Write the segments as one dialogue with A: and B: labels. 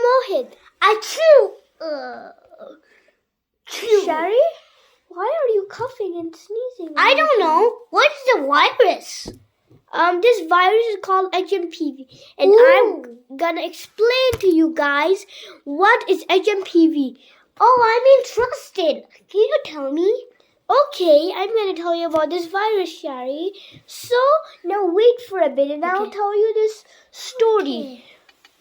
A: Mohit.
B: Achoo!
A: Sherry, why are you coughing and sneezing?
B: I don't know. What is the virus?
A: This virus is called HMPV, and
B: Ooh.
A: I'm gonna explain to you guys what is HMPV.
B: Oh, I'm interested. Can you tell me?
A: Okay, I'm gonna tell you about this virus, Sherry. So now wait for a bit, and I'll tell you this story.
B: Okay.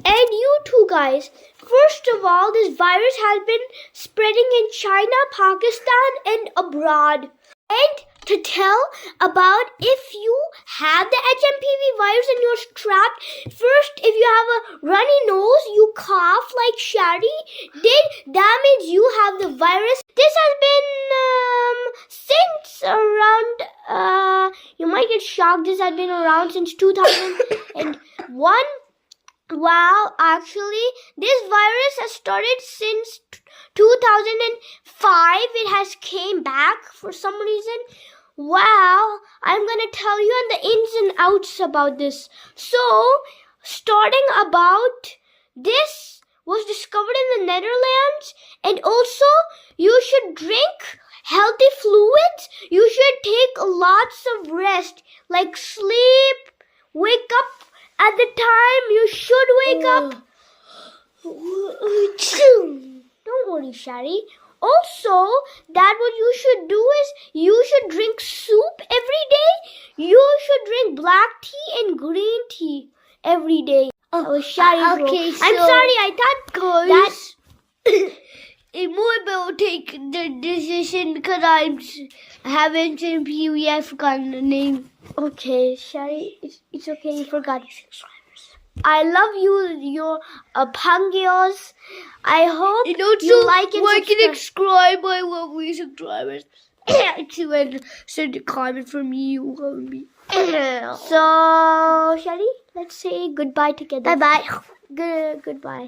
A: And you too, guys. First of all, this virus has been spreading in China, Pakistan, and abroad. And to tell about if you have the HMPV virus and you're strapped, first, if you have a runny nose, you cough like Shari did, that means you have the virus. This has been since around, you might get shocked, this has been around since 2001. Wow, actually, this virus has started since 2005. It has came back for some reason. Wow, I'm gonna tell you the ins and outs about this. So, starting about this was discovered in the Netherlands, and also you should drink healthy fluids. You should take lots of rest, like sleep, wake up. At the time, you should wake up. Don't worry, Shari. Also, that what you should do is you should drink soup every day. You should drink black tea and green tea every day. Oh, Shari's
B: okay,
A: rule.
B: so
A: I'm sorry, I thought that
B: Immortal will take the decision because I'm having some PV. I forgot the name.
A: Okay, Shari, it's okay, you forgot. I love you, your Pangios. I hope you like and
B: subscribe. I love we subscribers. To send a comment from you.
A: So, Shari, let's say goodbye together.
B: Bye-bye.
A: Goodbye.